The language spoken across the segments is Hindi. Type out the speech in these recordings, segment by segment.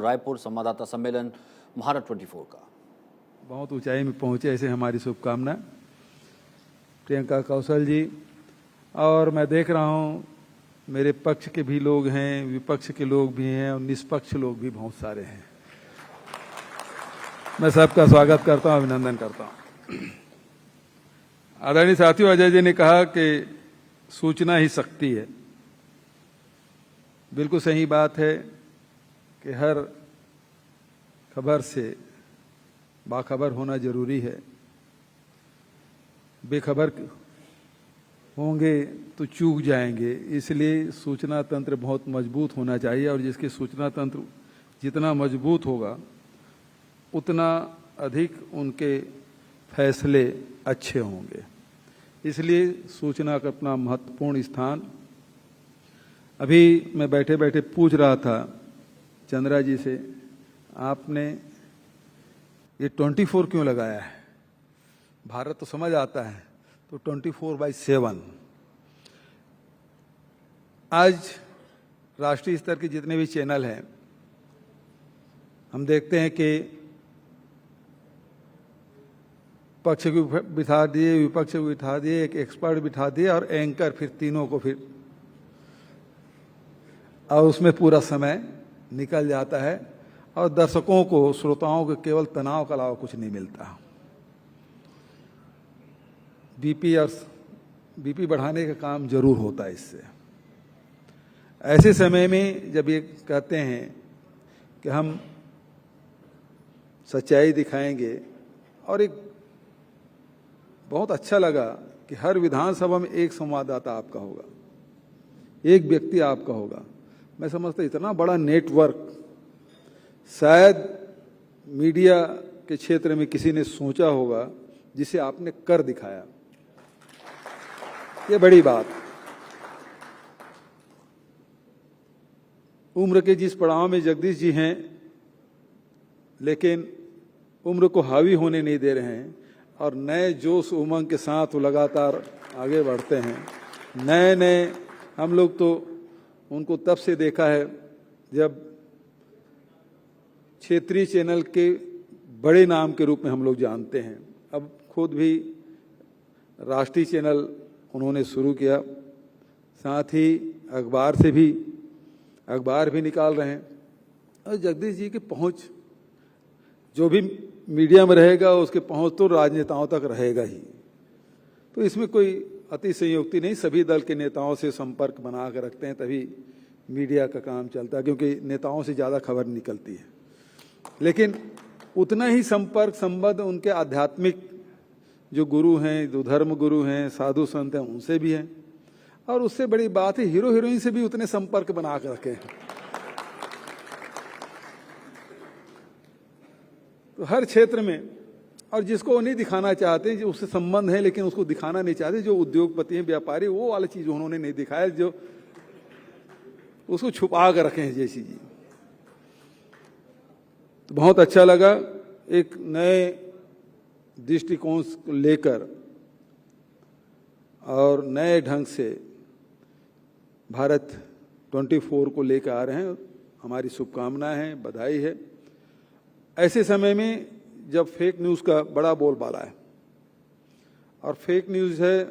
रायपुर संवाददाता सम्मेलन महारत 24 का। बहुत ऊंचाई में पहुंचे ऐसे हमारी शुभकामना प्रियंका कौशल जी। और मैं देख रहा हूं मेरे पक्ष के भी लोग हैं, विपक्ष के लोग भी हैं और निष्पक्ष लोग भी बहुत सारे हैं। मैं सबका स्वागत करता हूं, अभिनंदन करता हूं। आदरणीय साथियों, अजय जी ने कहा कि सूचना ही शक्ति है। बिल्कुल सही बात है कि हर खबर से बाखबर होना जरूरी है। बेखबर होंगे तो चूक जाएंगे, इसलिए सूचना तंत्र बहुत मजबूत होना चाहिए और जिसके सूचना तंत्र जितना मजबूत होगा उतना अधिक उनके फैसले अच्छे होंगे। इसलिए सूचना का अपना महत्वपूर्ण स्थान। अभी मैं बैठे बैठे पूछ रहा था चंद्रा जी से, आपने ये 24 क्यों लगाया है? भारत तो समझ आता है, तो 24/7। आज राष्ट्रीय स्तर के जितने भी चैनल हैं, हम देखते हैं कि पक्ष को बिठा दिए, विपक्ष को बिठा दिए, एक एक्सपर्ट बिठा दिए और एंकर, फिर तीनों को फिर, और उसमें पूरा समय निकल जाता है और दर्शकों को, श्रोताओं को केवल तनाव के अलावा कुछ नहीं मिलता। बीपी बढ़ाने का काम जरूर होता है इससे। ऐसे समय में जब ये कहते हैं कि हम सच्चाई दिखाएंगे, और एक बहुत अच्छा लगा कि हर विधानसभा में एक संवाददाता आपका होगा, एक व्यक्ति आपका होगा। मैं समझता इतना बड़ा नेटवर्क शायद मीडिया के क्षेत्र में किसी ने सोचा होगा, जिसे आपने कर दिखाया। ये बड़ी बात। उम्र के जिस पड़ाव में जगदीश जी हैं, लेकिन उम्र को हावी होने नहीं दे रहे हैं और नए जोश उमंग के साथ वो लगातार आगे बढ़ते हैं। नए नए हम लोग तो उनको तब से देखा है जब क्षेत्रीय चैनल के बड़े नाम के रूप में हम लोग जानते हैं। अब खुद भी राष्ट्रीय चैनल उन्होंने शुरू किया, साथ ही अखबार भी निकाल रहे हैं। और जगदीश जी की पहुंच, जो भी मीडिया में रहेगा उसके पहुंच तो राजनेताओं तक रहेगा ही। तो इसमें कोई अतिशयोक्ति नहीं। सभी दल के नेताओं से संपर्क बना कर रखते हैं, तभी मीडिया का काम चलता है, क्योंकि नेताओं से ज़्यादा खबर निकलती है। लेकिन उतना ही संपर्क संबंध उनके आध्यात्मिक जो गुरु हैं, जो धर्म गुरु हैं, साधु संत हैं, उनसे भी हैं। और उससे बड़ी बात है, हीरो हीरोइन से भी उतने संपर्क बना कर रखे हैं। तो हर क्षेत्र में, और जिसको वो नहीं दिखाना चाहते, जो उससे संबंध है लेकिन उसको दिखाना नहीं चाहते, जो उद्योगपति हैं, व्यापारी, वो वाली चीज उन्होंने नहीं दिखाया, जो उसको छुपा कर रखे हैं जैसी जी। तो बहुत अच्छा लगा, एक नए दृष्टिकोण को लेकर और नए ढंग से भारत 24 को लेकर आ रहे हैं। हमारी शुभकामनाएं हैं, बधाई है। ऐसे समय में जब फेक न्यूज़ का बड़ा बोलबाला है और फेक न्यूज़ है,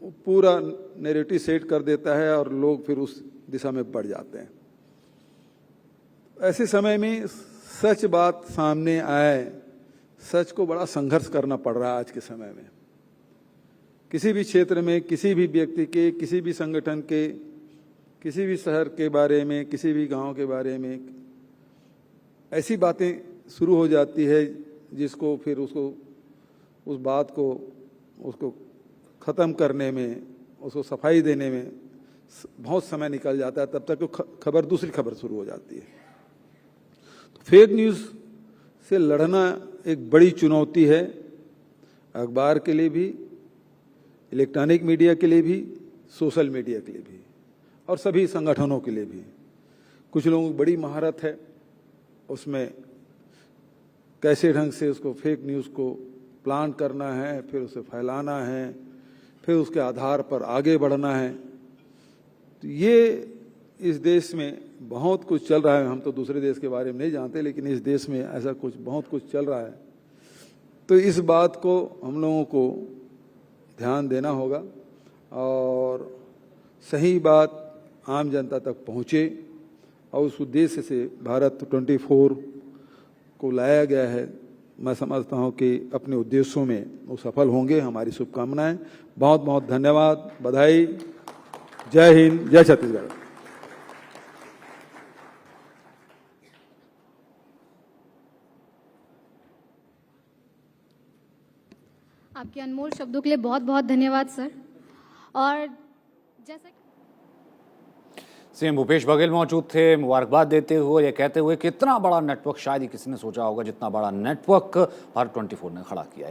वो पूरा नैरेटिव सेट कर देता है और लोग फिर उस दिशा में बढ़ जाते हैं। ऐसे समय में सच बात सामने आए, सच को बड़ा संघर्ष करना पड़ रहा है आज के समय में। किसी भी क्षेत्र में, किसी भी व्यक्ति के, किसी भी संगठन के, किसी भी शहर के बारे में, किसी भी गांव के बारे में ऐसी बातें शुरू हो जाती है जिसको फिर उस बात को उसको ख़त्म करने में, उसको सफाई देने में बहुत समय निकल जाता है। तब तक दूसरी खबर शुरू हो जाती है। तो फेक न्यूज़ से लड़ना एक बड़ी चुनौती है, अखबार के लिए भी, इलेक्ट्रॉनिक मीडिया के लिए भी, सोशल मीडिया के लिए भी, और सभी संगठनों के लिए भी। कुछ लोगों की बड़ी महारत है उसमें, कैसे ढंग से उसको फेक न्यूज़ को प्लान करना है, फिर उसे फैलाना है, फिर उसके आधार पर आगे बढ़ना है। तो ये इस देश में बहुत कुछ चल रहा है। हम तो दूसरे देश के बारे में नहीं जानते, लेकिन इस देश में ऐसा कुछ बहुत कुछ चल रहा है। तो इस बात को हम लोगों को ध्यान देना होगा और सही बात आम जनता तक पहुँचे, और उस उद्देश्य से भारत 24 को लाया गया है। मैं समझता हूं कि अपने उद्देश्यों में वो सफल होंगे। हमारी शुभकामनाएं। बहुत बहुत धन्यवाद, बधाई। जय हिंद, जय छत्तीसगढ़। आपके अनमोल शब्दों के लिए बहुत बहुत धन्यवाद सर। और जैसा सीएम भूपेश बघेल मौजूद थे, मुबारकबाद देते हुए, ये कहते हुए कि इतना बड़ा नेटवर्क शायद ही किसी ने सोचा होगा जितना बड़ा नेटवर्क भारत 24 ने खड़ा किया है।